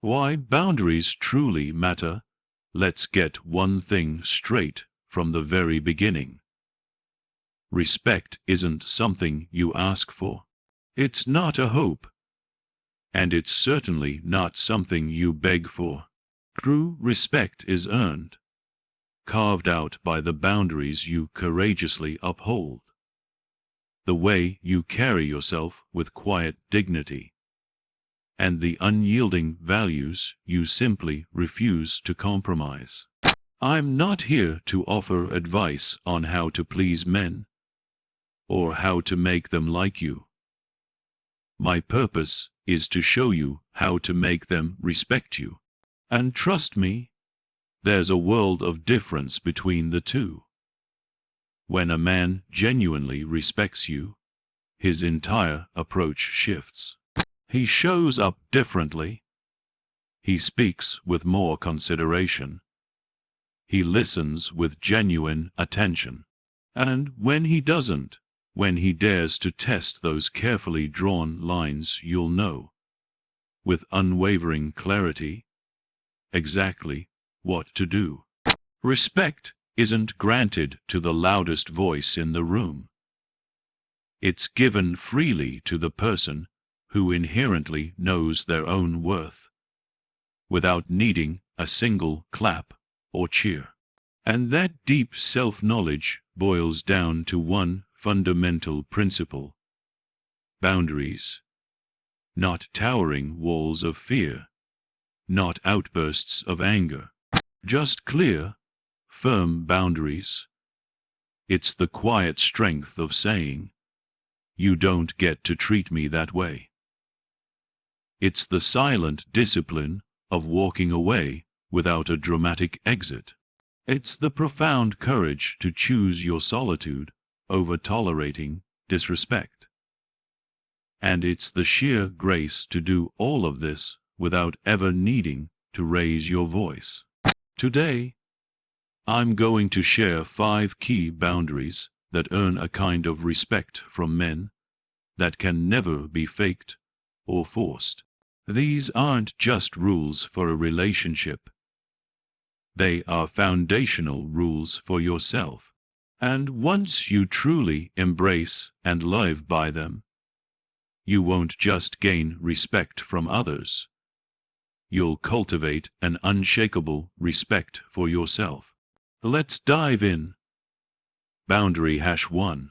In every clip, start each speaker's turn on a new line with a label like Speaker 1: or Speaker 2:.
Speaker 1: Why boundaries truly matter. Let's get one thing straight from the very beginning. Respect isn't something you ask for. It's not a hope. And it's certainly not something you beg for. True respect is earned, carved out by the boundaries you courageously uphold. The way you carry yourself with quiet dignity, and the unyielding values you simply refuse to compromise. I'm not here to offer advice on how to please men, or how to make them like you. My purpose is to show you how to make them respect you. And trust me, there's a world of difference between the two. When a man genuinely respects you, his entire approach shifts. He shows up differently. He speaks with more consideration. He listens with genuine attention. And when he doesn't, when he dares to test those carefully drawn lines, you'll know, with unwavering clarity, exactly what to do. Respect isn't granted to the loudest voice in the room. It's given freely to the person who inherently knows their own worth, without needing a single clap or cheer. And that deep self-knowledge boils down to one fundamental principle: boundaries. Not towering walls of fear, not outbursts of anger, just clear, firm boundaries. It's the quiet strength of saying, "You don't get to treat me that way." It's the silent discipline of walking away without a dramatic exit. It's the profound courage to choose your solitude over tolerating disrespect. And it's the sheer grace to do all of this without ever needing to raise your voice. Today, I'm going to share 5 key boundaries that earn a kind of respect from men that can never be faked or forced. These aren't just rules for a relationship. They are foundational rules for yourself. And once you truly embrace and live by them, you won't just gain respect from others. You'll cultivate an unshakable respect for yourself. Let's dive in. Boundary #1.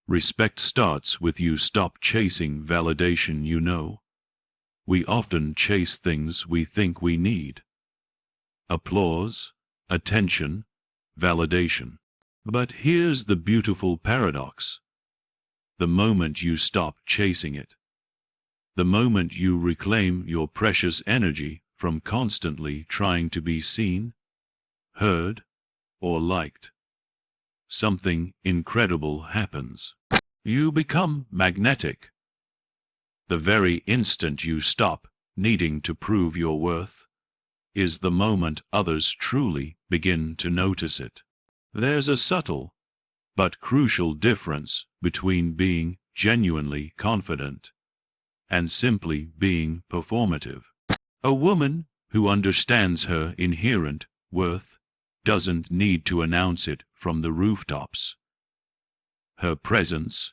Speaker 1: Respect starts with you stop chasing validation. You know, we often chase things we think we need. Applause, attention, validation. But here's the beautiful paradox. The moment you stop chasing it, the moment you reclaim your precious energy from constantly trying to be seen, heard, or liked, something incredible happens. You become magnetic. The very instant you stop needing to prove your worth is the moment others truly begin to notice it. There's a subtle but crucial difference between being genuinely confident and simply being performative. A woman who understands her inherent worth doesn't need to announce it from the rooftops. Her presence,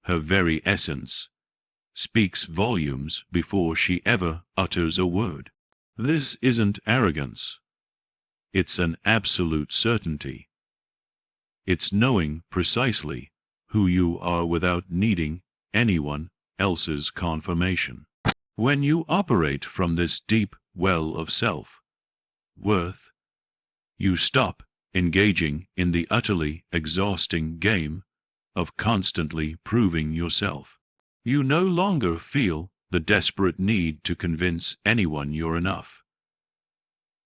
Speaker 1: her very essence, speaks volumes before she ever utters a word. This isn't arrogance. It's an absolute certainty. It's knowing precisely who you are without needing anyone else's confirmation. When you operate from this deep well of self-worth, you stop engaging in the utterly exhausting game of constantly proving yourself. You no longer feel the desperate need to convince anyone you're enough.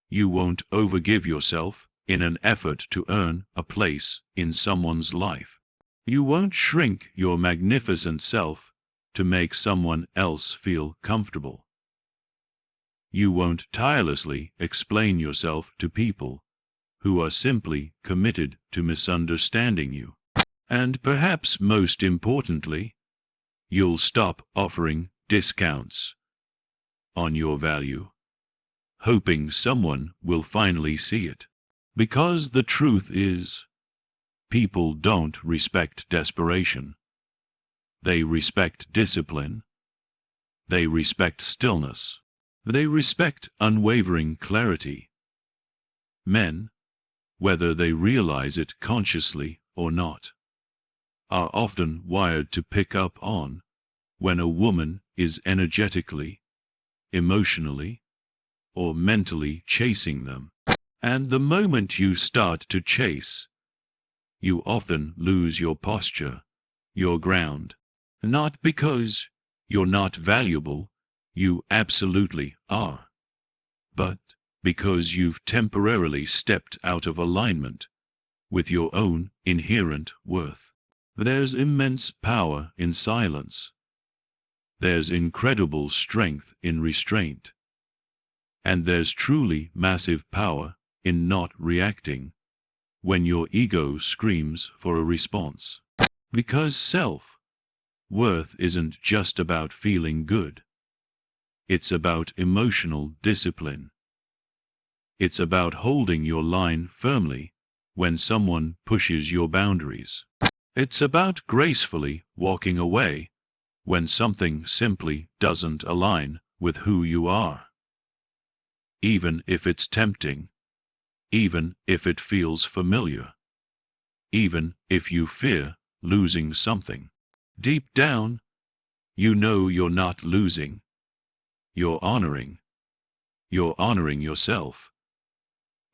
Speaker 1: You won't overgive yourself in an effort to earn a place in someone's life. You won't shrink your magnificent self to make someone else feel comfortable. You won't tirelessly explain yourself to people who are simply committed to misunderstanding you. And perhaps most importantly, you'll stop offering discounts on your value. hoping someone will finally see it. Because the truth is, people don't respect desperation. They respect discipline. They respect stillness. They respect unwavering clarity. Men, whether they realize it consciously or not, are often wired to pick up on when a woman is energetically, emotionally, or mentally chasing them. And the moment you start to chase, you often lose your posture, your ground. Not because you're not valuable, you absolutely are, but because you've temporarily stepped out of alignment with your own inherent worth. There's immense power in silence. There's incredible strength in restraint. And there's truly massive power in not reacting when your ego screams for a response. Because self-worth isn't just about feeling good. It's about emotional discipline. It's about holding your line firmly when someone pushes your boundaries. It's about gracefully walking away when something simply doesn't align with who you are. Even if it's tempting, even if it feels familiar, even if you fear losing something. Deep down, you know you're not losing. You're honoring. You're honoring yourself.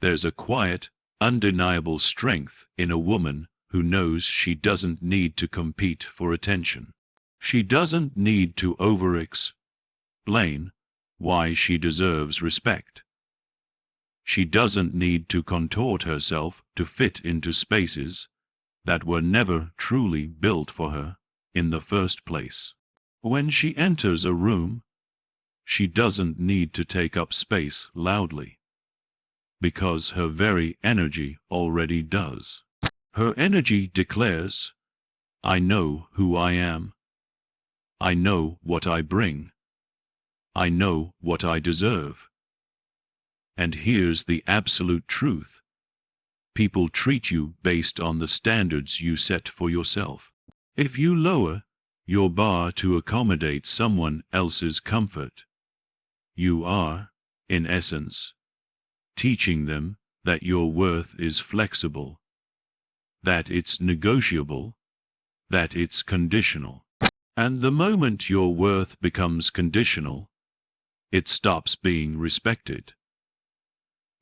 Speaker 1: There's a quiet, undeniable strength in a woman who knows she doesn't need to compete for attention. She doesn't need to over-explain why she deserves respect. She doesn't need to contort herself to fit into spaces that were never truly built for her in the first place. When she enters a room, she doesn't need to take up space loudly, because her very energy already does. Her energy declares, I know who I am. I know what I bring. I know what I deserve. And here's the absolute truth. People treat you based on the standards you set for yourself. If you lower your bar to accommodate someone else's comfort, you are, in essence, teaching them that your worth is flexible, that it's negotiable, that it's conditional. And the moment your worth becomes conditional, it stops being respected.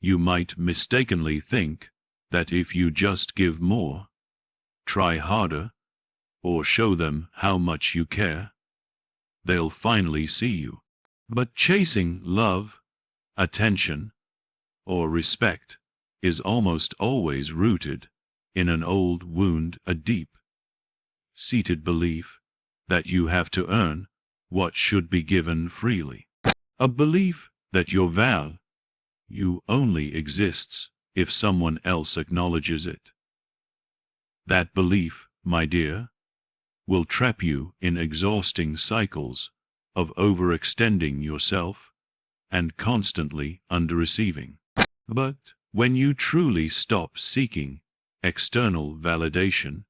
Speaker 1: You might mistakenly think that if you just give more, try harder, or show them how much you care, they'll finally see you. But chasing love, attention, or respect is almost always rooted in an old wound, a deep-seated belief that you have to earn what should be given freely. A belief that your value only exists if someone else acknowledges it. That belief, my dear, will trap you in exhausting cycles of overextending yourself and constantly under-receiving. But when you truly stop seeking external validation,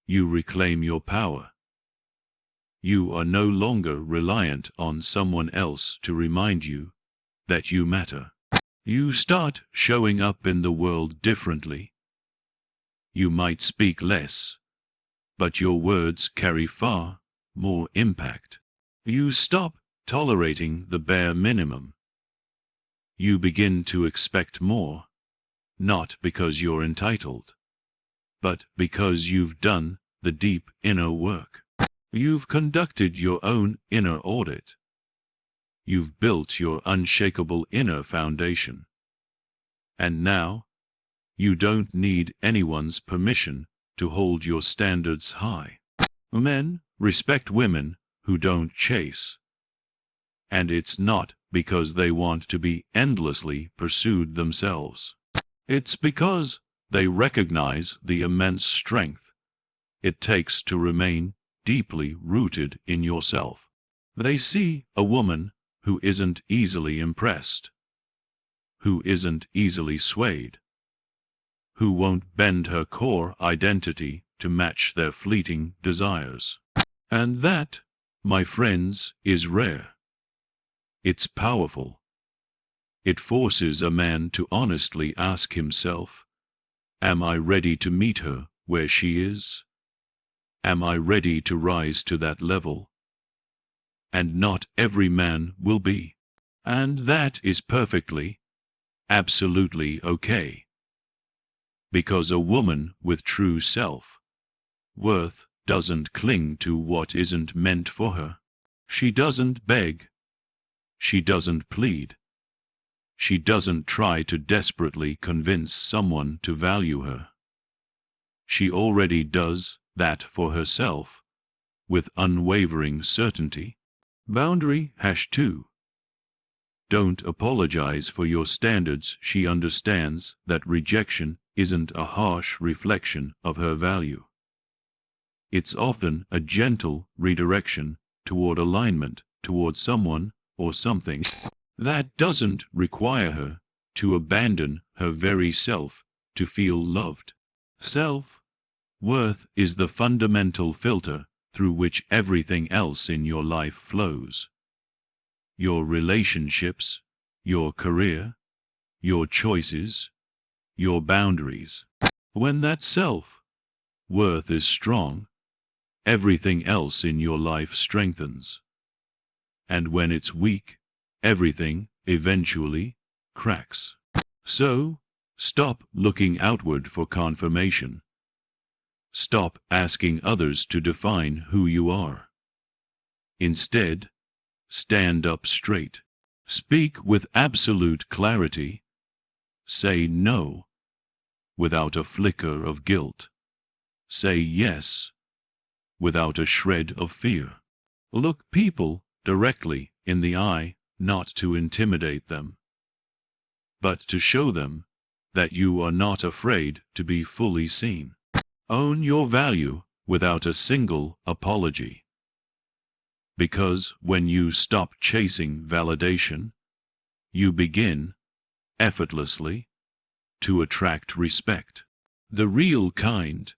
Speaker 1: you reclaim your power. You are no longer reliant on someone else to remind you that you matter. You start showing up in the world differently. You might speak less, but your words carry far more impact. You stop tolerating the bare minimum. You begin to expect more, not because you're entitled, but because you've done the deep inner work. You've conducted your own inner audit. You've built your unshakable inner foundation. And now, you don't need anyone's permission to hold your standards high. Men respect women who don't chase. And it's not because they want to be endlessly pursued themselves. It's because they recognize the immense strength it takes to remain deeply rooted in yourself. They see a woman who isn't easily impressed, who isn't easily swayed, who won't bend her core identity to match their fleeting desires. And that, my friends, is rare. It's powerful. It forces a man to honestly ask himself, am I ready to meet her where she is? Am I ready to rise to that level? And not every man will be. And that is perfectly, absolutely okay. Because a woman with true self-worth doesn't cling to what isn't meant for her. She doesn't beg. She doesn't plead. She doesn't try to desperately convince someone to value her. She already does that for herself, with unwavering certainty. Boundary #2. Don't apologize for your standards. She understands that rejection isn't a harsh reflection of her value. It's often a gentle redirection toward alignment, toward someone or something that doesn't require her to abandon her very self to feel loved. Self-worth is the fundamental filter through which everything else in your life flows. Your relationships, your career, your choices, your boundaries. When that self-worth is strong, everything else in your life strengthens. And when it's weak, everything eventually cracks. So, stop looking outward for confirmation. Stop asking others to define who you are. Instead, stand up straight. Speak with absolute clarity. Say no without a flicker of guilt. Say yes without a shred of fear. Look people directly in the eye, not to intimidate them, but to show them that you are not afraid to be fully seen. Own your value without a single apology. Because when you stop chasing validation, you begin, effortlessly, to attract respect. The real kind.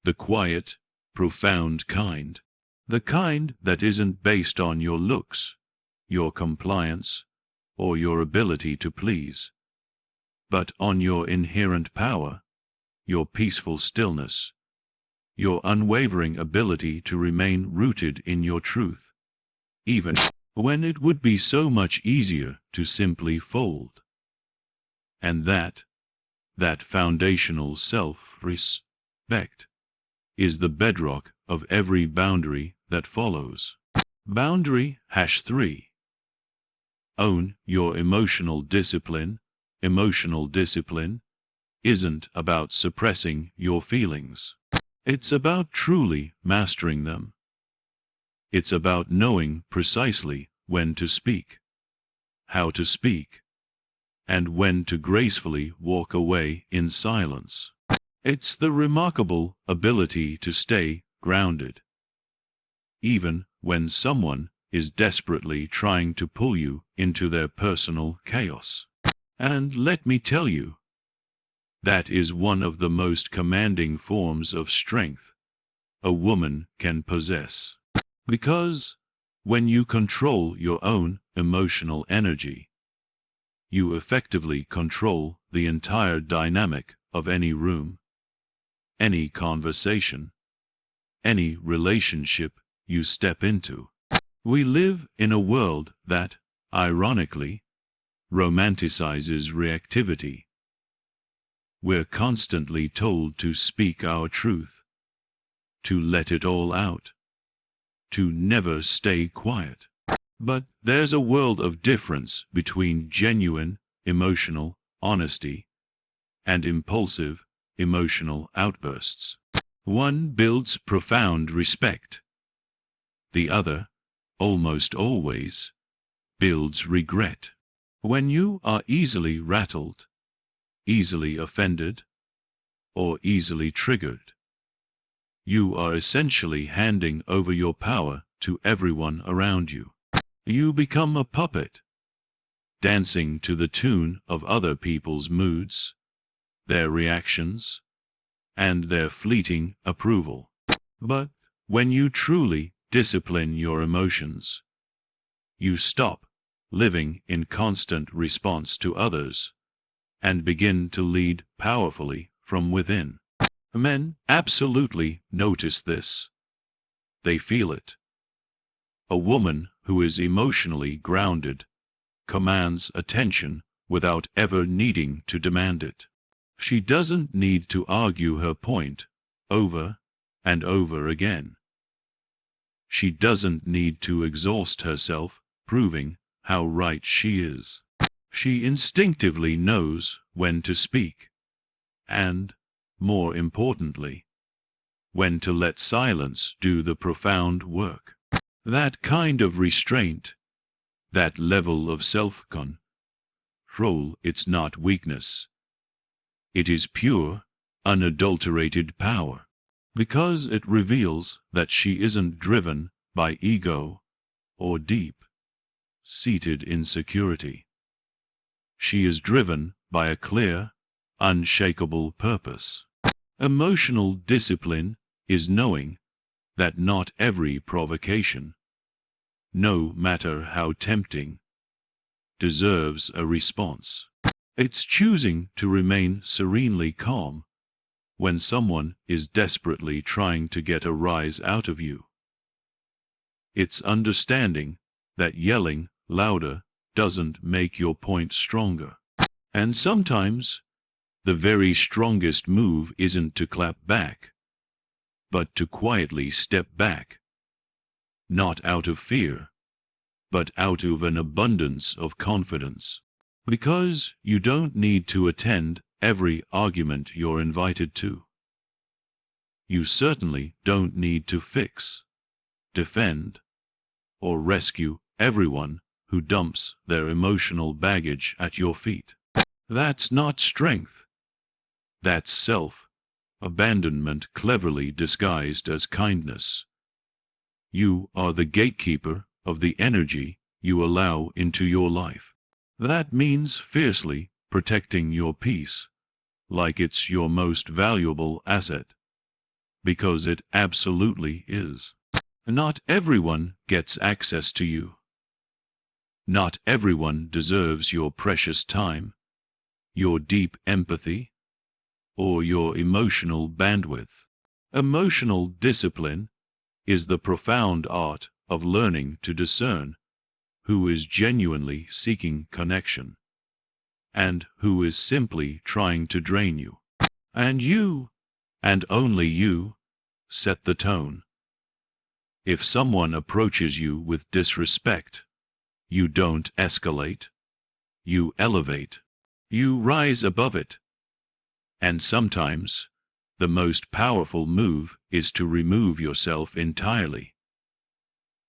Speaker 1: The quiet, profound kind. The kind that isn't based on your looks, your compliance, or your ability to please, but on your inherent power, your peaceful stillness, your unwavering ability to remain rooted in your truth, even when it would be so much easier to simply fold. And that foundational self-respect is the bedrock of every boundary that follows. Boundary #3. Own your emotional discipline. Emotional discipline isn't about suppressing your feelings. It's about truly mastering them. It's about knowing precisely when to speak, how to speak, and when to gracefully walk away in silence. It's the remarkable ability to stay grounded, even when someone is desperately trying to pull you into their personal chaos. And let me tell you, that is one of the most commanding forms of strength a woman can possess. Because when you control your own emotional energy, you effectively control the entire dynamic of any room, any conversation, any relationship you step into. We live in a world that, ironically, romanticizes reactivity. We're constantly told to speak our truth, to let it all out, to never stay quiet. But there's a world of difference between genuine emotional honesty and impulsive emotional outbursts. One builds profound respect. The other, almost always, builds regret. When you are easily rattled, easily offended, or easily triggered, you are essentially handing over your power to everyone around you. You become a puppet, dancing to the tune of other people's moods, their reactions, and their fleeting approval. But when you truly discipline your emotions, you stop living in constant response to others and begin to lead powerfully from within. Men absolutely notice this. They feel it. A woman who is emotionally grounded commands attention without ever needing to demand it. She doesn't need to argue her point over and over again. She doesn't need to exhaust herself proving how right she is. She instinctively knows when to speak, and, more importantly, when to let silence do the profound work. That kind of restraint, that level of self-control, it's not weakness. It is pure, unadulterated power, because it reveals that she isn't driven by ego or deep-seated insecurity. She is driven by a clear, unshakable purpose. Emotional discipline is knowing that not every provocation, no matter how tempting, deserves a response. It's choosing to remain serenely calm when someone is desperately trying to get a rise out of you. It's understanding that yelling louder doesn't make your point stronger. And sometimes, the very strongest move isn't to clap back, but to quietly step back. Not out of fear, but out of an abundance of confidence. Because you don't need to attend every argument you're invited to. You certainly don't need to fix, defend, or rescue everyone who dumps their emotional baggage at your feet. That's not strength. That's self-abandonment cleverly disguised as kindness. You are the gatekeeper of the energy you allow into your life. That means fiercely protecting your peace, like it's your most valuable asset, because it absolutely is. Not everyone gets access to you. Not everyone deserves your precious time, your deep empathy, or your emotional bandwidth. Emotional discipline is the profound art of learning to discern who is genuinely seeking connection, and who is simply trying to drain you. And you, and only you, set the tone. If someone approaches you with disrespect, you don't escalate. You elevate. You rise above it. And sometimes, the most powerful move is to remove yourself entirely.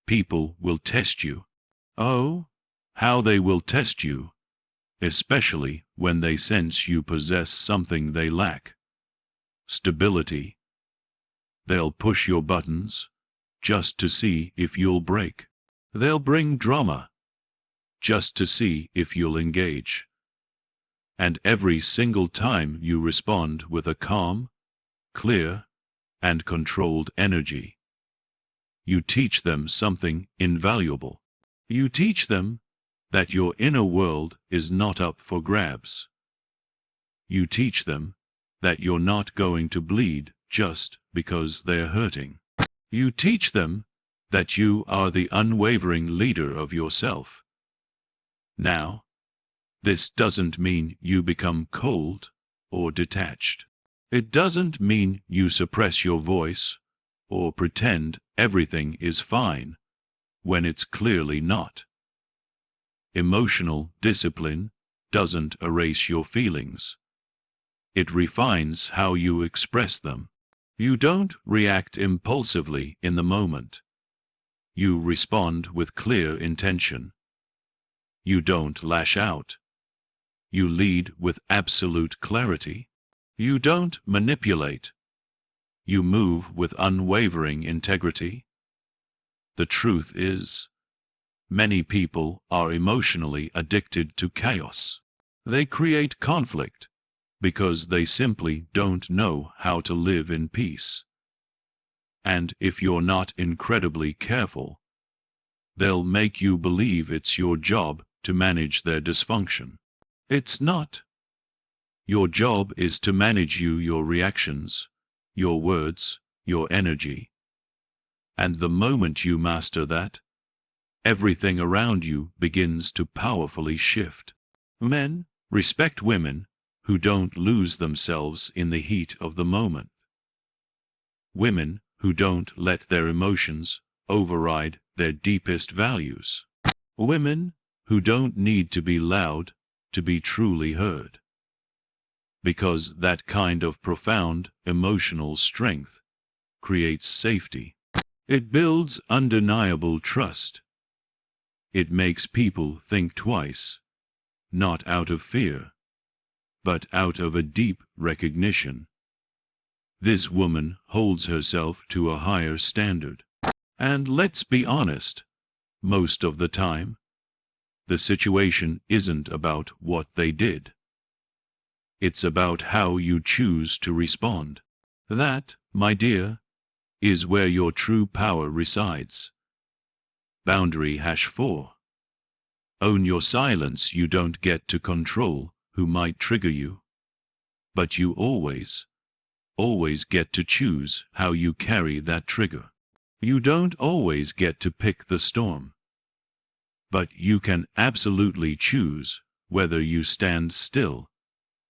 Speaker 1: People will test you. Oh, how they will test you, especially when they sense you possess something they lack. Stability. They'll push your buttons, just to see if you'll break. They'll bring drama, just to see if you'll engage. And every single time you respond with a calm, clear, and controlled energy, you teach them something invaluable. You teach them that your inner world is not up for grabs. You teach them that you're not going to bleed just because they're hurting. You teach them that you are the unwavering leader of yourself. Now, this doesn't mean you become cold or detached. It doesn't mean you suppress your voice or pretend everything is fine when it's clearly not. Emotional discipline doesn't erase your feelings. It refines how you express them. You don't react impulsively in the moment. You respond with clear intention. You don't lash out. You lead with absolute clarity. You don't manipulate. You move with unwavering integrity. The truth is, Many people are emotionally addicted to chaos. They create conflict because they simply don't know how to live in peace. And if you're not incredibly careful, they'll make you believe it's your job to manage their dysfunction. It's not. Your job is to manage your reactions, your words, your energy. And the moment you master that, everything around you begins to powerfully shift. Men respect women who don't lose themselves in the heat of the moment. Women who don't let their emotions override their deepest values. Women who don't need to be loud to be truly heard. Because that kind of profound emotional strength creates safety. It builds undeniable trust. It makes people think twice, not out of fear, but out of a deep recognition. This woman holds herself to a higher standard. And let's be honest, most of the time, the situation isn't about what they did. It's about how you choose to respond. That, my dear, is where your true power resides. Boundary #4. Own your silence. You don't get to control who might trigger you. But you always get to choose how you carry that trigger. You don't always get to pick the storm. But you can absolutely choose whether you stand still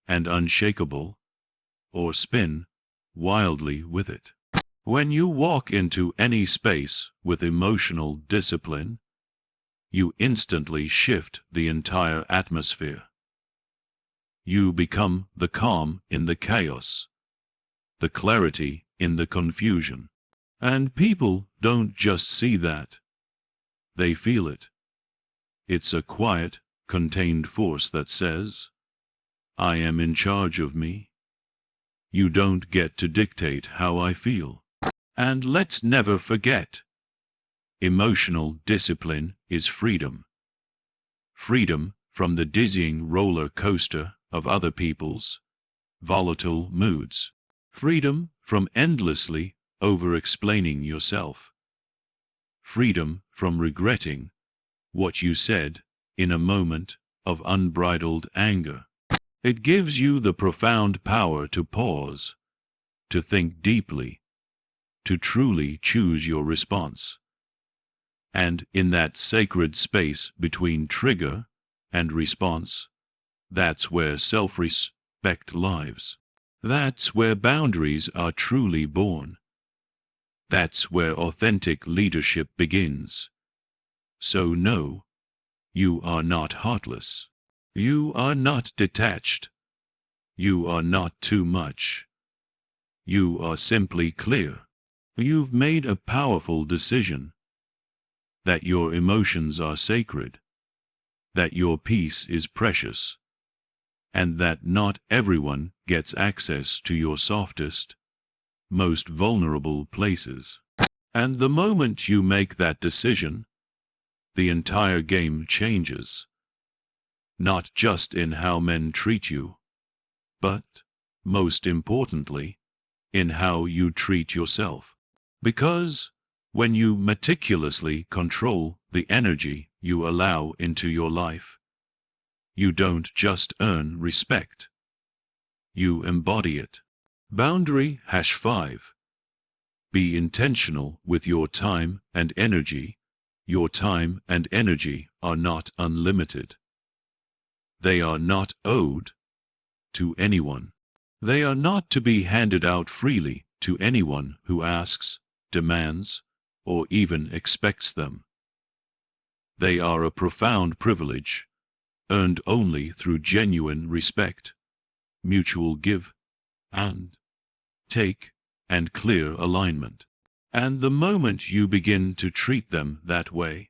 Speaker 1: and unshakable, or spin wildly with it. When you walk into any space with emotional discipline, you instantly shift the entire atmosphere. You become the calm in the chaos, the clarity in the confusion. And people don't just see that. They feel it. It's a quiet, contained force that says, I am in charge of me. You don't get to dictate how I feel. And let's never forget, emotional discipline is freedom. Freedom from the dizzying roller coaster of other people's volatile moods. Freedom from endlessly over-explaining yourself. Freedom from regretting what you said in a moment of unbridled anger. It gives you the profound power to pause, to think deeply, to truly choose your response. And in that sacred space between trigger and response, that's where self-respect lives. That's where boundaries are truly born. That's where authentic leadership begins. So no, you are not heartless. You are not detached. You are not too much. You are simply clear. You've made a powerful decision. That your emotions are sacred. That your peace is precious. And that not everyone gets access to your softest, most vulnerable places. And the moment you make that decision, the entire game changes. Not just in how men treat you, but, most importantly, in how you treat yourself. Because when you meticulously control the energy you allow into your life, you don't just earn respect. You embody it. Boundary #5. Be intentional with your time and energy. Your time and energy are not unlimited. They are not owed to anyone. They are not to be handed out freely to anyone who asks, demands, or even expects them. They are a profound privilege, earned only through genuine respect, mutual give and take, and clear alignment. And the moment you begin to treat them that way,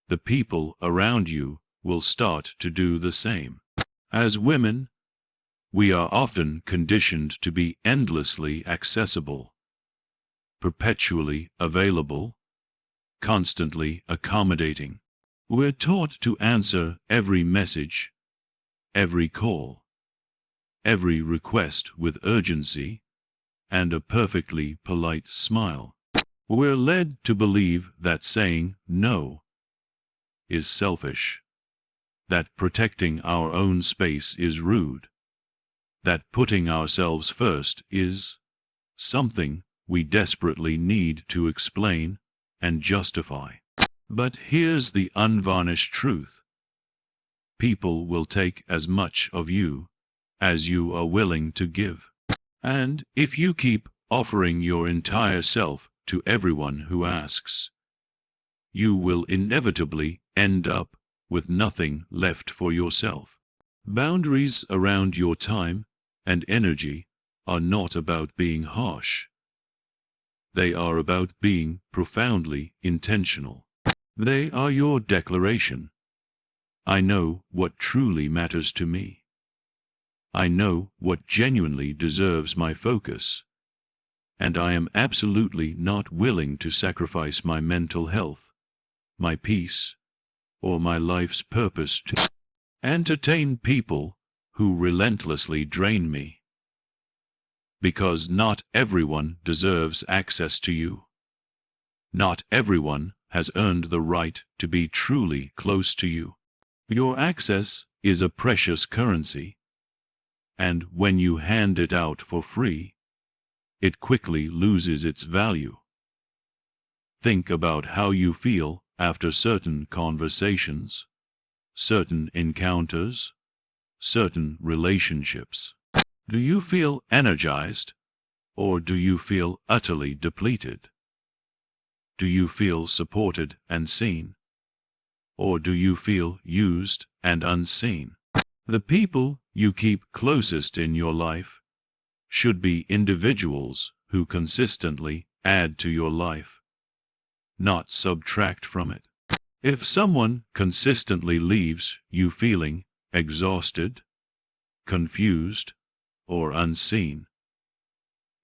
Speaker 1: the people around you will start to do the same. As women, we are often conditioned to be endlessly accessible, perpetually available, constantly accommodating. We're taught to answer every message, every call, every request with urgency and a perfectly polite smile. We're led to believe that saying no is selfish, that protecting our own space is rude, that putting ourselves first is something we desperately need to explain and justify. But here's the unvarnished truth. People will take as much of you as you are willing to give. And if you keep offering your entire self to everyone who asks, you will inevitably end up with nothing left for yourself. Boundaries around your time and energy are not about being harsh. They are about being profoundly intentional. They are your declaration. I know what truly matters to me. I know what genuinely deserves my focus. And I am absolutely not willing to sacrifice my mental health, my peace, or my life's purpose to entertain people who relentlessly drain me. Because not everyone deserves access to you. Not everyone has earned the right to be truly close to you. Your access is a precious currency, and when you hand it out for free, it quickly loses its value. Think about how you feel after certain conversations, certain encounters, certain relationships. Do you feel energized, or do you feel utterly depleted? Do you feel supported and seen, or do you feel used and unseen? The people you keep closest in your life should be individuals who consistently add to your life, not subtract from it. If someone consistently leaves you feeling exhausted, confused, or unseen,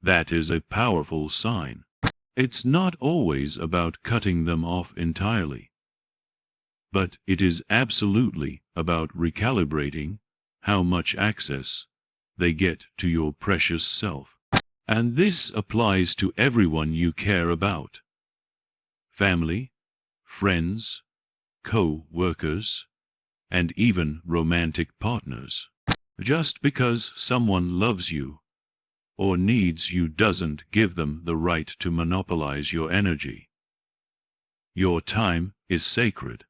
Speaker 1: that is a powerful sign. It's not always about cutting them off entirely, but it is absolutely about recalibrating how much access they get to your precious self. And this applies to everyone you care about. Family, friends, co-workers, and even romantic partners. Just because someone loves you or needs you doesn't give them the right to monopolize your energy. Your time is sacred.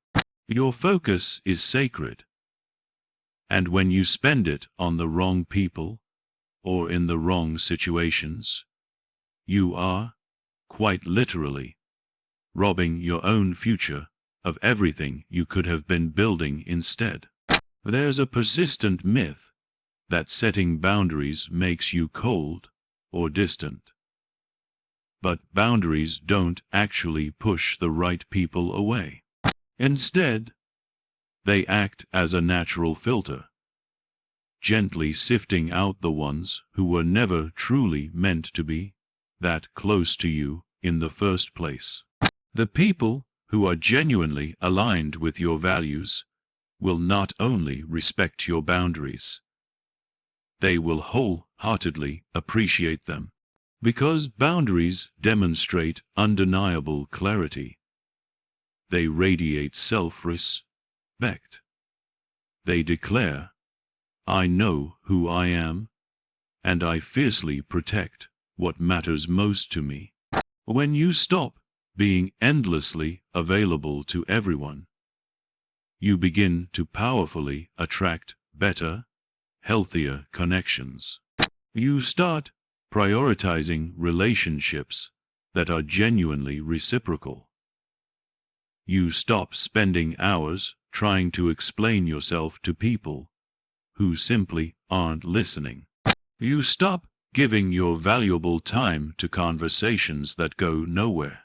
Speaker 1: Your focus is sacred. And when you spend it on the wrong people or in the wrong situations, you are, quite literally, robbing your own future of everything you could have been building instead. There's a persistent myth that setting boundaries makes you cold or distant. But boundaries don't actually push the right people away. Instead, they act as a natural filter, gently sifting out the ones who were never truly meant to be that close to you in the first place. The people who are genuinely aligned with your values will not only respect your boundaries, they will wholeheartedly appreciate them. Because boundaries demonstrate undeniable clarity. They radiate self-respect. They declare, I know who I am, and I fiercely protect what matters most to me. When you stop being endlessly available to everyone, you begin to powerfully attract better, healthier connections. You start prioritizing relationships that are genuinely reciprocal. You stop spending hours trying to explain yourself to people who simply aren't listening. You stop giving your valuable time to conversations that go nowhere.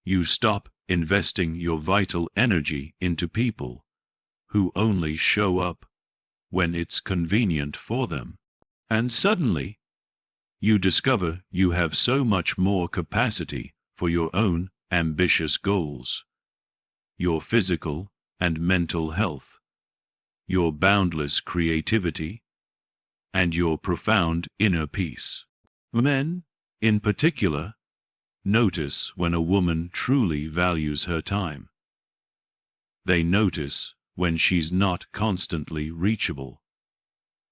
Speaker 1: You stop investing your vital energy into people who only show up when it's convenient for them. And suddenly, you discover you have so much more capacity for your own ambitious goals, your physical and mental health, your boundless creativity, and your profound inner peace. Men, in particular, notice when a woman truly values her time. They notice when she's not constantly reachable,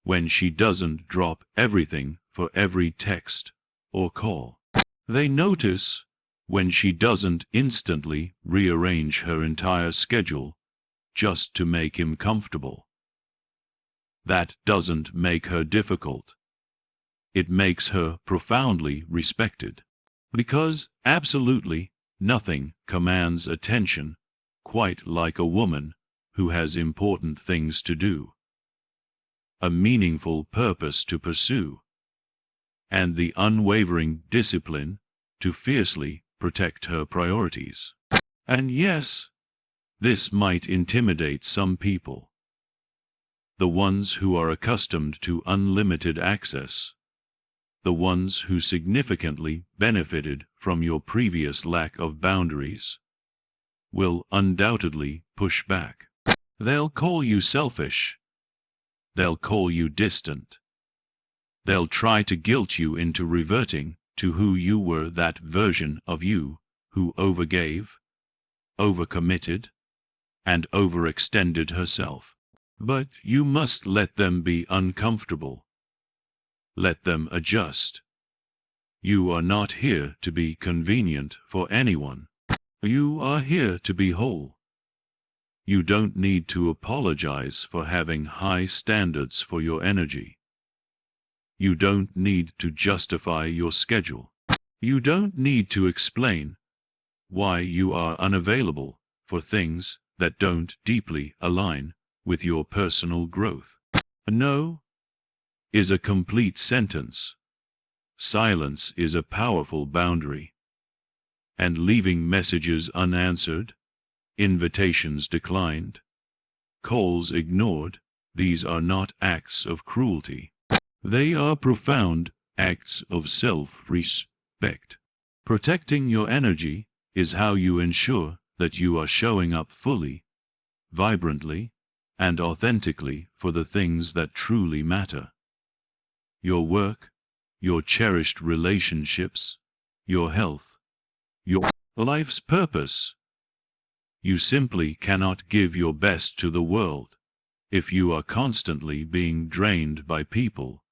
Speaker 1: when she doesn't drop everything for every text or call. They notice when she doesn't instantly rearrange her entire schedule just to make him comfortable. That doesn't make her difficult. It makes her profoundly respected. Because absolutely nothing commands attention quite like a woman who has important things to do, a meaningful purpose to pursue, and the unwavering discipline to fiercely protect her priorities. And yes, this might intimidate some people. The ones who are accustomed to unlimited access, the ones who significantly benefited from your previous lack of boundaries, will undoubtedly push back. They'll call you selfish. They'll call you distant. They'll try to guilt you into reverting to who you were, that version of you who overgave, overcommitted, and overextended herself. But you must let them be uncomfortable. Let them adjust. You are not here to be convenient for anyone. You are here to be whole. You don't need to apologize for having high standards for your energy. You don't need to justify your schedule. You don't need to explain why you are unavailable for things that don't deeply align with your personal growth. No is a complete sentence. Silence is a powerful boundary. And leaving messages unanswered, invitations declined, calls ignored, these are not acts of cruelty. They are profound acts of self-respect. Protecting your energy is how you ensure that you are showing up fully, vibrantly, and authentically for the things that truly matter. Your work, your cherished relationships, your health, your life's purpose. You simply cannot give your best to the world if you are constantly being drained by people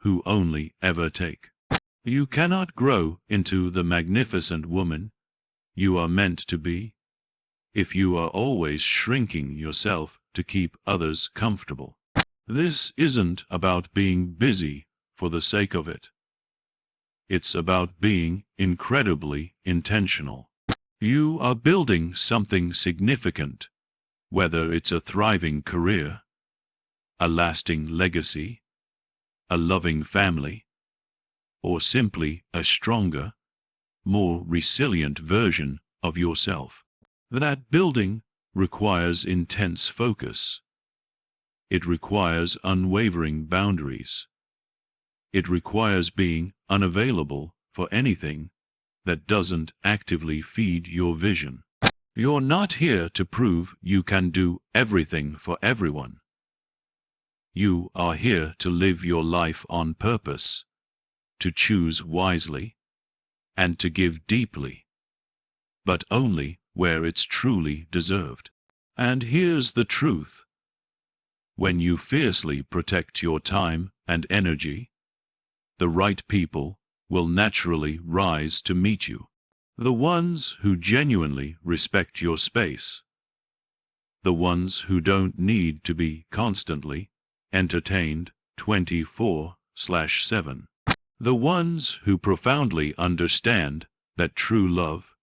Speaker 1: who only ever take. You cannot grow into the magnificent woman you are meant to be if you are always shrinking yourself to keep others comfortable. This isn't about being busy for the sake of it. It's about being incredibly intentional. You are building something significant, whether it's a thriving career, a lasting legacy, a loving family, or simply a stronger, more resilient version of yourself. That building requires intense focus. It requires unwavering boundaries. It requires being unavailable for anything that doesn't actively feed your vision. You're not here to prove you can do everything for everyone. You are here to live your life on purpose, to choose wisely, and to give deeply, but only where it's truly deserved. And here's the truth. When you fiercely protect your time and energy, the right people will naturally rise to meet you. The ones who genuinely respect your space. The ones who don't need to be constantly entertained 24/7. The ones who profoundly understand that true love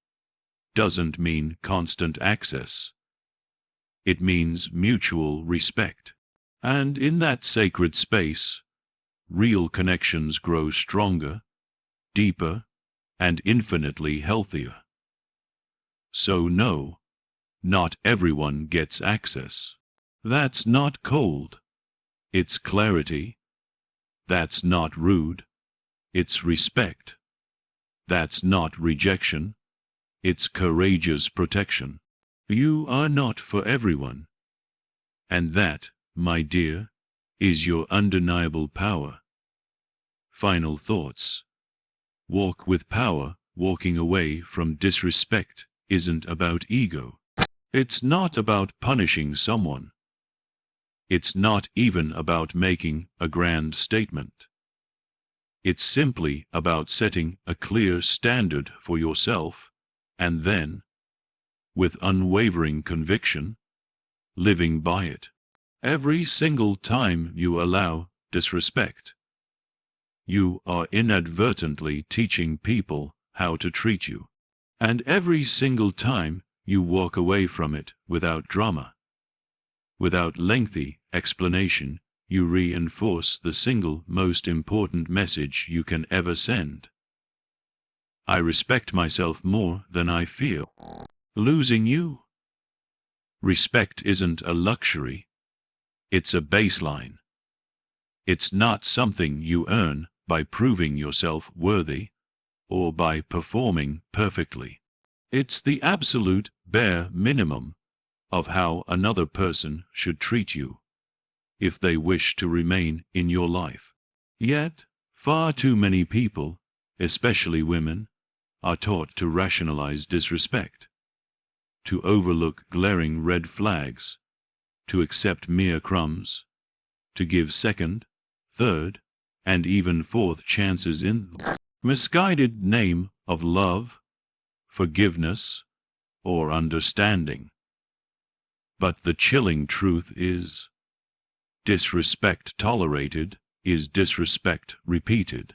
Speaker 1: doesn't mean constant access. It means mutual respect. And in that sacred space, real connections grow stronger, deeper, and infinitely healthier. So no, not everyone gets access. That's not cold. It's clarity. That's not rude. It's respect. That's not rejection. It's courageous protection. You are not for everyone. And that, my dear, is your undeniable power. Final thoughts. Walk with power. Walking away from disrespect isn't about ego. It's not about punishing someone. It's not even about making a grand statement. It's simply about setting a clear standard for yourself, and then, with unwavering conviction, living by it. Every single time you allow disrespect, you are inadvertently teaching people how to treat you. And every single time you walk away from it without drama, without lengthy explanation, you reinforce the single most important message you can ever send. I respect myself more than I fear losing you. Respect isn't a luxury. It's a baseline. It's not something you earn by proving yourself worthy or by performing perfectly. It's the absolute bare minimum of how another person should treat you if they wish to remain in your life. Yet, far too many people, especially women, are taught to rationalize disrespect, to overlook glaring red flags, to accept mere crumbs, to give second, third, and even fourth chances in the misguided name of love, forgiveness, or understanding. But the chilling truth is, disrespect tolerated is disrespect repeated.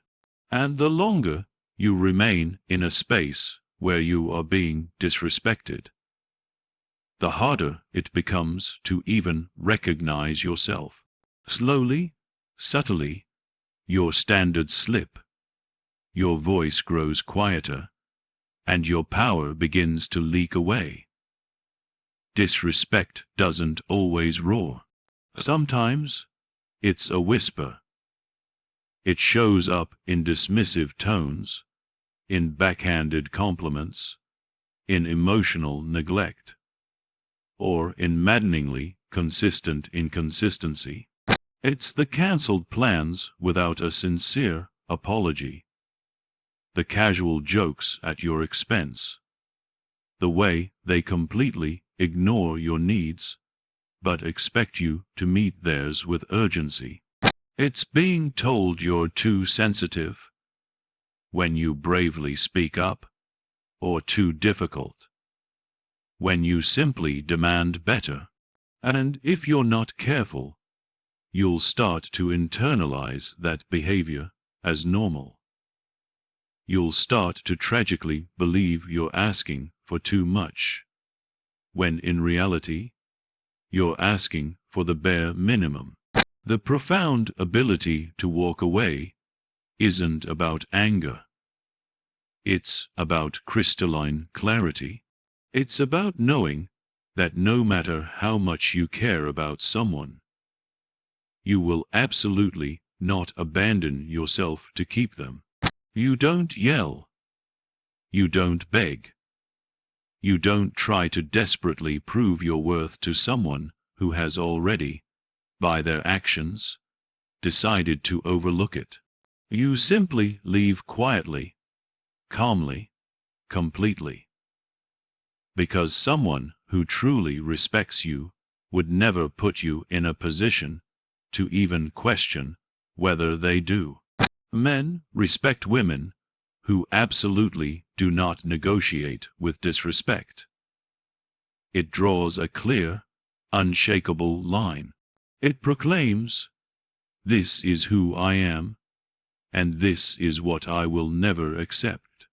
Speaker 1: And the longer you remain in a space where you are being disrespected, the harder it becomes to even recognize yourself. Slowly, subtly, your standards slip, your voice grows quieter, and your power begins to leak away. Disrespect doesn't always roar. Sometimes, it's a whisper. It shows up in dismissive tones, in backhanded compliments, in emotional neglect, or in maddeningly consistent inconsistency. It's the cancelled plans without a sincere apology, the casual jokes at your expense, the way they completely ignore your needs, but expect you to meet theirs with urgency. It's being told you're too sensitive when you bravely speak up, or too difficult when you simply demand better. And if you're not careful, you'll start to internalize that behavior as normal. You'll start to tragically believe you're asking for too much, when in reality, you're asking for the bare minimum. The profound ability to walk away isn't about anger. It's about crystalline clarity. It's about knowing that no matter how much you care about someone, you will absolutely not abandon yourself to keep them. You don't yell. You don't beg. You don't try to desperately prove your worth to someone who has already, by their actions, decided to overlook it. You simply leave quietly, calmly, completely. Because someone who truly respects you would never put you in a position to even question whether they do. Men respect women who absolutely do not negotiate with disrespect. It draws a clear, unshakable line. It proclaims, "This is who I am, and this is what I will never accept."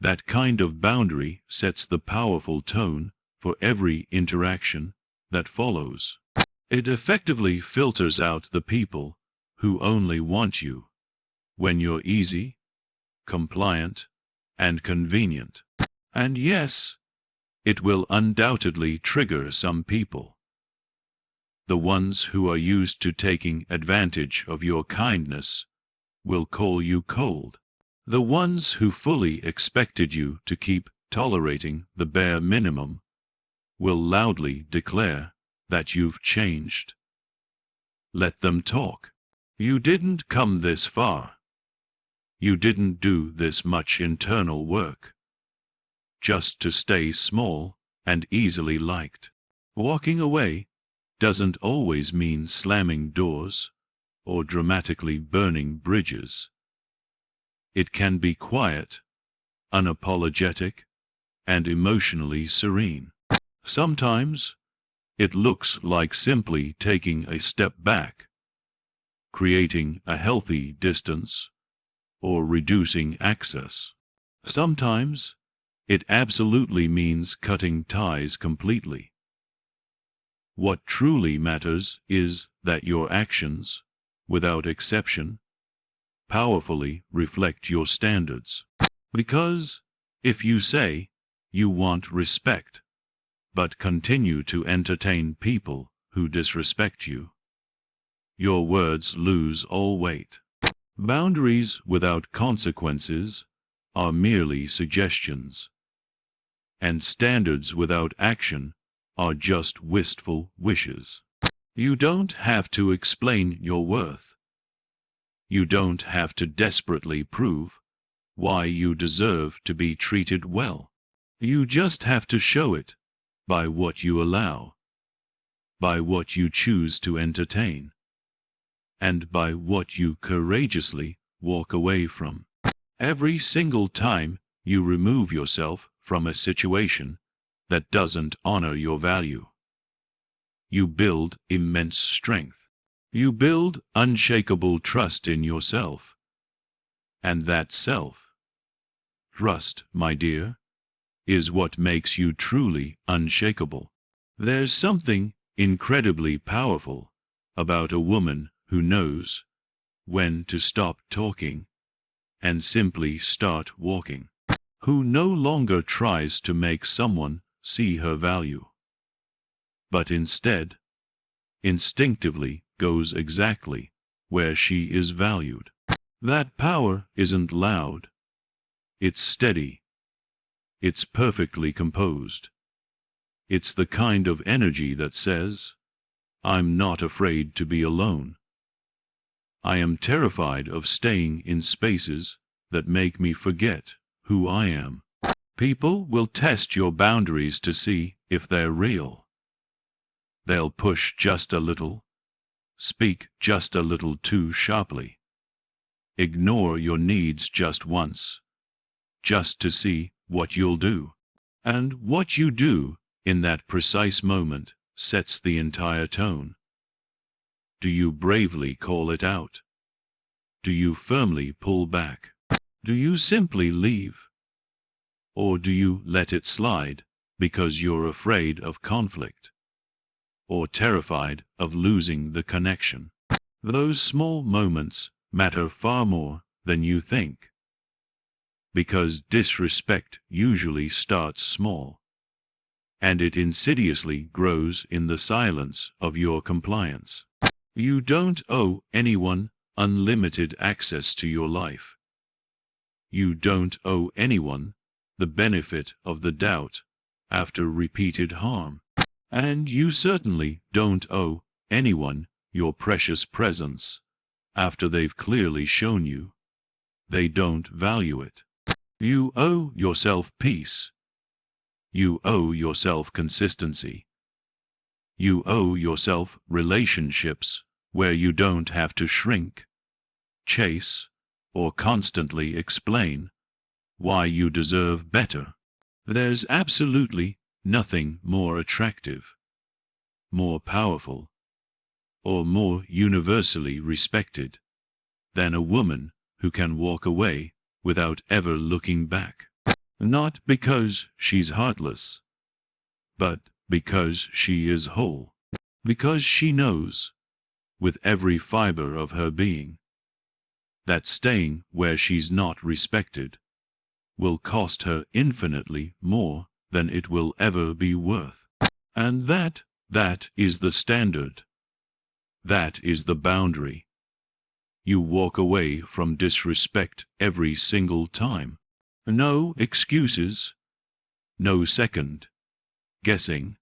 Speaker 1: That kind of boundary sets the powerful tone for every interaction that follows. It effectively filters out the people who only want you when you're easy, compliant, and convenient. And yes, it will undoubtedly trigger some people. The ones who are used to taking advantage of your kindness will call you cold. The ones who fully expected you to keep tolerating the bare minimum, will loudly declare that you've changed. Let them talk. You didn't come this far. You didn't do this much internal work just to stay small and easily liked. Walking away doesn't always mean slamming doors or dramatically burning bridges. It can be quiet, unapologetic, and emotionally serene. Sometimes it looks like simply taking a step back, creating a healthy distance, or reducing access. Sometimes it absolutely means cutting ties completely. What truly matters is that your actions, without exception, powerfully reflect your standards. Because if you say you want respect, but continue to entertain people who disrespect you, your words lose all weight. Boundaries without consequences are merely suggestions, and standards without action are just wistful wishes. You don't have to explain your worth. You don't have to desperately prove why you deserve to be treated well. You just have to show it by what you allow, by what you choose to entertain, and by what you courageously walk away from. Every single time you remove yourself from a situation that doesn't honor your value, you build immense strength. You build unshakable trust in yourself. And that self-trust, my dear, is what makes you truly unshakable. There's something incredibly powerful about a woman who knows when to stop talking and simply start walking, who no longer tries to make someone see her value, but instead, instinctively goes exactly where she is valued. That power isn't loud. It's steady. It's perfectly composed. It's the kind of energy that says, I'm not afraid to be alone. I am terrified of staying in spaces that make me forget who I am. People will test your boundaries to see if they're real. They'll push just a little, speak just a little too sharply, ignore your needs just once, just to see what you'll do. And what you do in that precise moment sets the entire tone. Do you bravely call it out? Do you firmly pull back? Do you simply leave? Or do you let it slide because you're afraid of conflict, or terrified of losing the connection? Those small moments matter far more than you think, because disrespect usually starts small, and it insidiously grows in the silence of your compliance. You don't owe anyone unlimited access to your life. You don't owe anyone the benefit of the doubt after repeated harm. And you certainly don't owe anyone your precious presence after they've clearly shown you they don't value it. You owe yourself peace. You owe yourself consistency. You owe yourself relationships where you don't have to shrink, chase, or constantly explain why you deserve better. There's absolutely nothing more attractive, more powerful, or more universally respected than a woman who can walk away without ever looking back. Not because she's heartless, but because she is whole. Because she knows, with every fiber of her being, that staying where she's not respected will cost her infinitely more than it will ever be worth. And that is the standard. That is the boundary. You walk away from disrespect every single time. No excuses, No second guessing,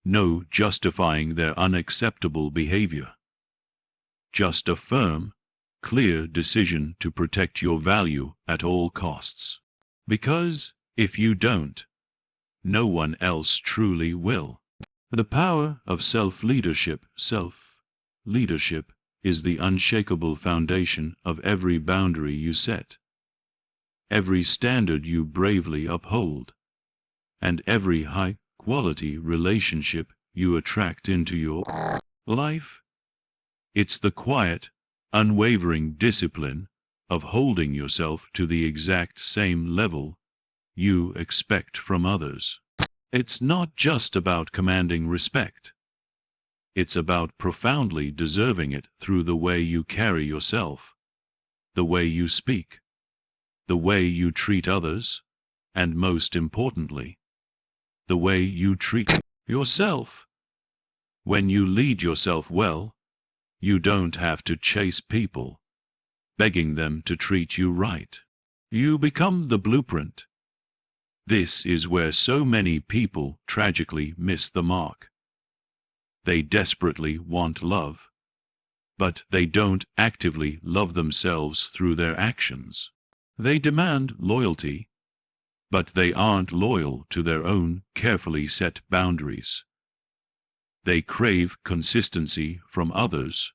Speaker 1: no justifying their unacceptable behavior. Just a firm, clear decision to protect your value at all costs. Because if you don't, no one else truly will. The power of self-leadership. Self-leadership is the unshakable foundation of every boundary you set, every standard you bravely uphold, and every high-quality relationship you attract into your life. It's the quiet, unwavering discipline of holding yourself to the exact same level you expect from others. It's not just about commanding respect. It's about profoundly deserving it through the way you carry yourself, the way you speak, the way you treat others, and most importantly, the way you treat yourself. When you lead yourself well, you don't have to chase people, begging them to treat you right. You become the blueprint. This is where so many people tragically miss the mark. They desperately want love, but they don't actively love themselves through their actions. They demand loyalty, but they aren't loyal to their own carefully set boundaries. They crave consistency from others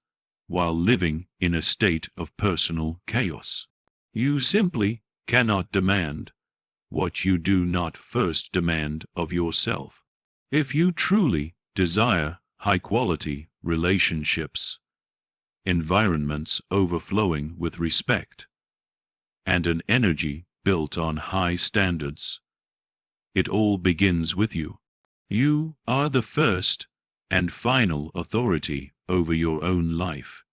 Speaker 1: while living in a state of personal chaos. You simply cannot demand what you do not first demand of yourself. If you truly desire high-quality relationships, environments overflowing with respect, and an energy built on high standards, it all begins with you. You are the first and final authority over your own life.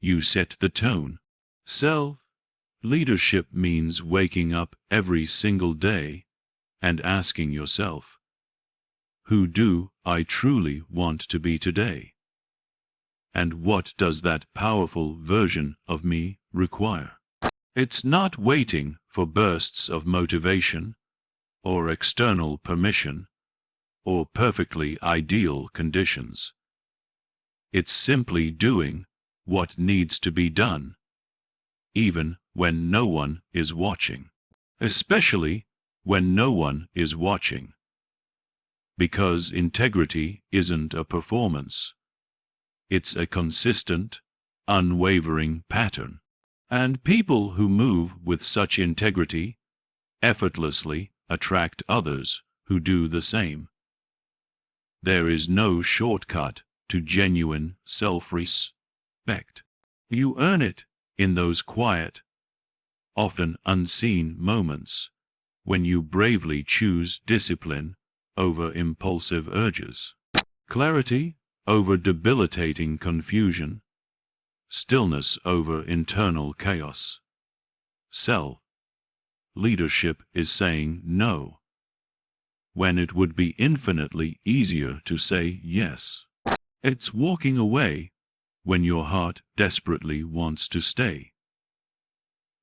Speaker 1: You set the tone. Self-leadership means waking up every single day and asking yourself, who do I truly want to be today? And what does that powerful version of me require? It's not waiting for bursts of motivation, or external permission, or perfectly ideal conditions. It's simply doing what needs to be done, even when no one is watching. Especially when no one is watching. Because integrity isn't a performance. It's a consistent, unwavering pattern. And people who move with such integrity effortlessly attract others who do the same. There is no shortcut to genuine self-respect. You earn it in those quiet, often unseen moments when you bravely choose discipline over impulsive urges, clarity over debilitating confusion, stillness over internal chaos. Self-leadership is saying no when it would be infinitely easier to say yes. It's walking away when your heart desperately wants to stay.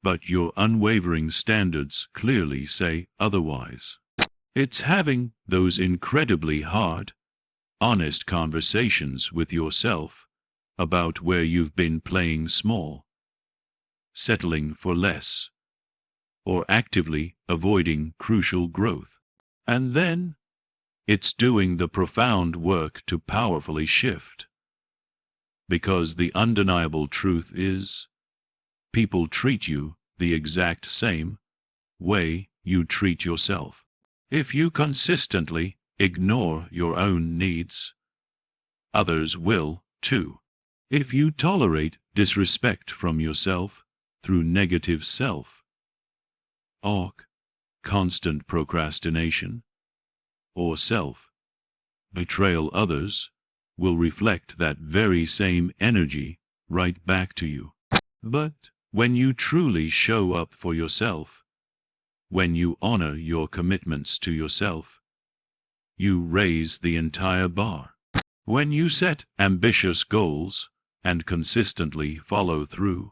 Speaker 1: But your unwavering standards clearly say otherwise. It's having those incredibly hard, honest conversations with yourself about where you've been playing small, settling for less, or actively avoiding crucial growth. And then, it's doing the profound work to powerfully shift. Because the undeniable truth is, people treat you the exact same way you treat yourself. If you consistently ignore your own needs, others will too. If you tolerate disrespect from yourself through negative self-talk, constant procrastination, or self-betrayal, others will reflect that very same energy right back to you. But when you truly show up for yourself, when you honor your commitments to yourself, you raise the entire bar. When you set ambitious goals and consistently follow through,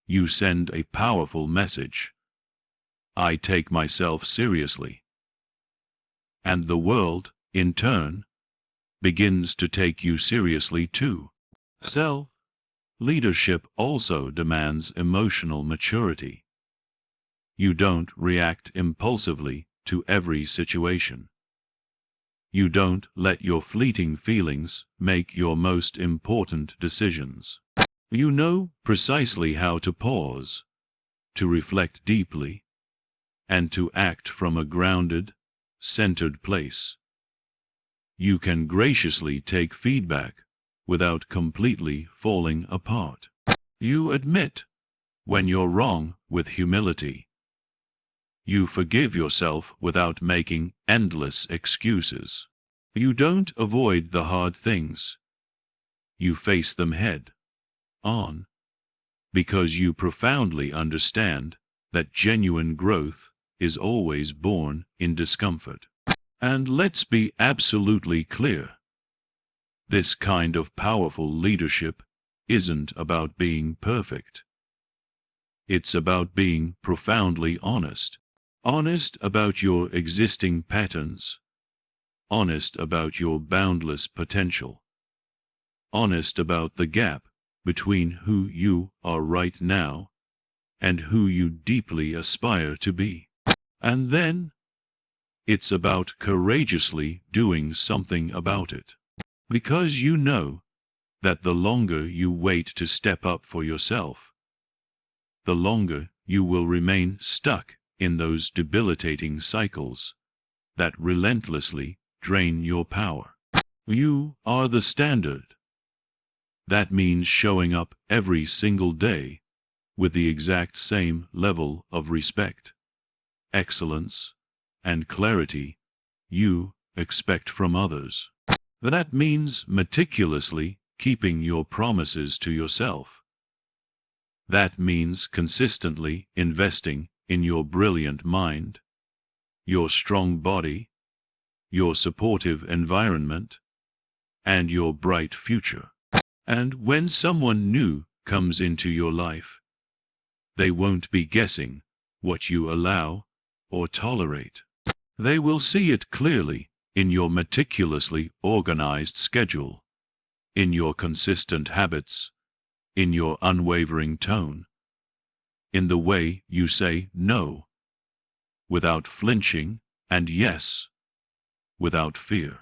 Speaker 1: you send a powerful message. I take myself seriously. And the world, in turn, begins to take you seriously too. Self-leadership also demands emotional maturity. You don't react impulsively to every situation. You don't let your fleeting feelings make your most important decisions. You know precisely how to pause, to reflect deeply, and to act from a grounded, centered place. You can graciously take feedback without completely falling apart. You admit when you're wrong with humility. You forgive yourself without making endless excuses. You don't avoid the hard things. You face them head on, because you profoundly understand that genuine growth is always born in discomfort. And let's be absolutely clear. This kind of powerful leadership isn't about being perfect. It's about being profoundly honest. Honest about your existing patterns. Honest about your boundless potential. Honest about the gap between who you are right now and who you deeply aspire to be. And then, it's about courageously doing something about it. Because you know that the longer you wait to step up for yourself, the longer you will remain stuck in those debilitating cycles that relentlessly drain your power. You are the standard. That means showing up every single day with the exact same level of respect, excellence, and clarity you expect from others. That means meticulously keeping your promises to yourself. That means consistently investing in your brilliant mind, your strong body, your supportive environment, and your bright future. And when someone new comes into your life, they won't be guessing what you allow or tolerate. They will see it clearly in your meticulously organized schedule, in your consistent habits, in your unwavering tone, in the way you say no without flinching and yes without fear.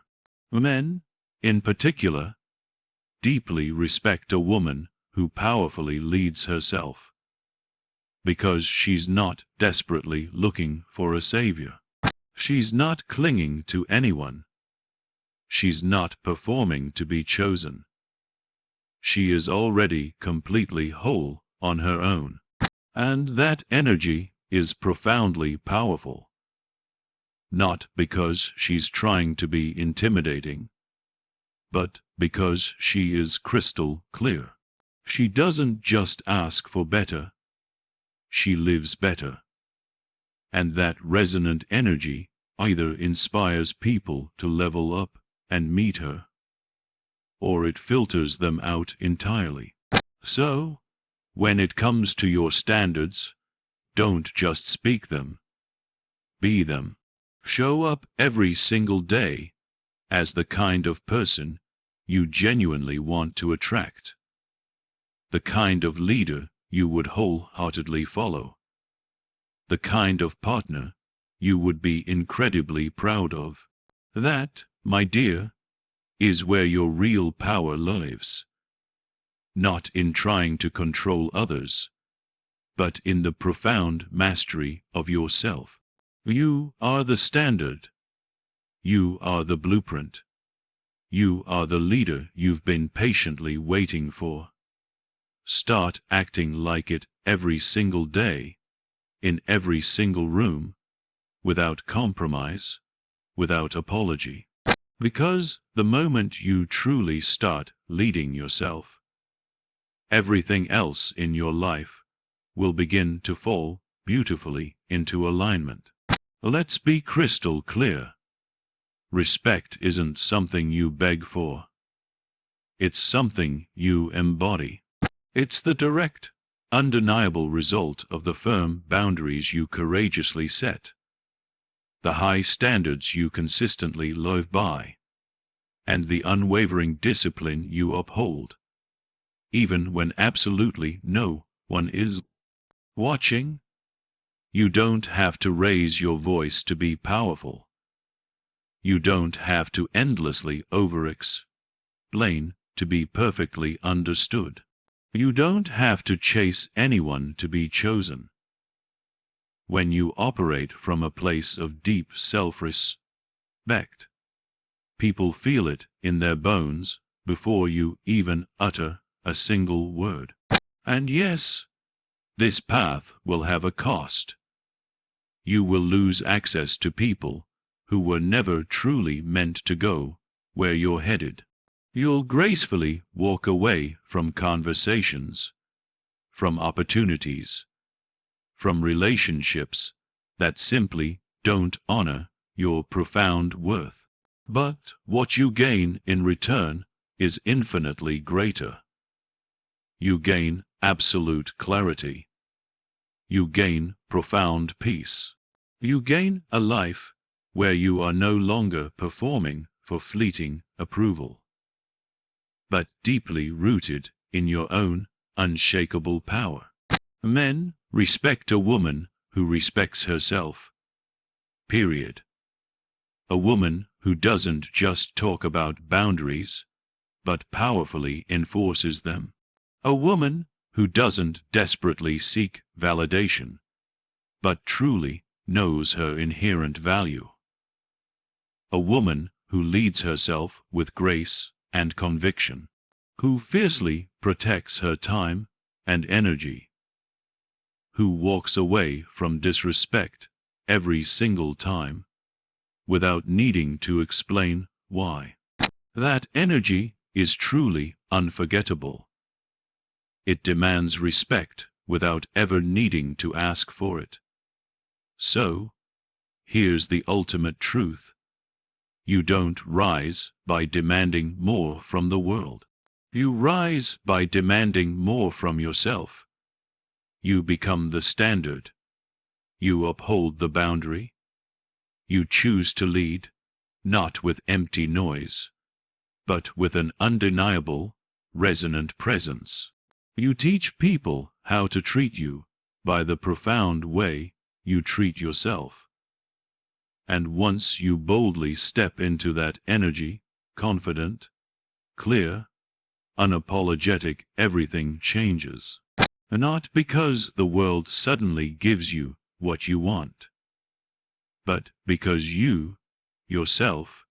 Speaker 1: Men, in particular, deeply respect a woman who powerfully leads herself, because she's not desperately looking for a savior. She's not clinging to anyone. She's not performing to be chosen. She is already completely whole on her own. And that energy is profoundly powerful. Not because she's trying to be intimidating, but because she is crystal clear. She doesn't just ask for better. She lives better. And that resonant energy either inspires people to level up and meet her, or it filters them out entirely. So, when it comes to your standards, don't just speak them. Be them. Show up every single day as the kind of person you genuinely want to attract. The kind of leader you would wholeheartedly follow. The kind of partner you would be incredibly proud of. That, my dear, is where your real power lives. Not in trying to control others, but in the profound mastery of yourself. You are the standard. You are the blueprint. You are the leader you've been patiently waiting for. Start acting like it every single day, in every single room, without compromise, without apology. Because the moment you truly start leading yourself, everything else in your life will begin to fall beautifully into alignment. Let's be crystal clear. Respect isn't something you beg for. It's something you embody. It's the direct, undeniable result of the firm boundaries you courageously set. the high standards you consistently live by, and the unwavering discipline you uphold, even when absolutely no one is watching. You don't have to raise your voice to be powerful. You don't have to endlessly over-explain to be perfectly understood. You don't have to chase anyone to be chosen. When you operate from a place of deep self-respect, people feel it in their bones before you even utter a single word. And yes, this path will have a cost. You will lose access to people who were never truly meant to go where you're headed. You'll gracefully walk away from conversations, from opportunities, from relationships that simply don't honor your profound worth. But what you gain in return is infinitely greater. You gain absolute clarity. You gain profound peace. You gain a life where you are no longer performing for fleeting approval, but deeply rooted in your own unshakable power. Men respect a woman who respects herself. Period. A woman who doesn't just talk about boundaries, but powerfully enforces them. A woman who doesn't desperately seek validation, but truly knows her inherent value. A woman who leads herself with grace and conviction, who fiercely protects her time and energy, who walks away from disrespect every single time without needing to explain why. That energy is truly unforgettable. It demands respect without ever needing to ask for it. So, here's the ultimate truth. You don't rise by demanding more from the world. You rise by demanding more from yourself. You become the standard. You uphold the boundary. You choose to lead, not with empty noise, but with an undeniable, resonant presence. You teach people how to treat you by the profound way you treat yourself. And once you boldly step into that energy, confident, clear, unapologetic, everything changes. Not because the world suddenly gives you what you want, but because you, yourself,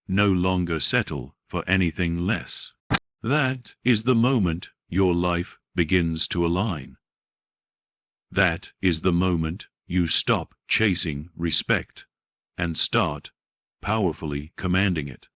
Speaker 1: no longer settle for anything less. That is the moment your life begins to align. That is the moment you stop chasing respect and start powerfully commanding it.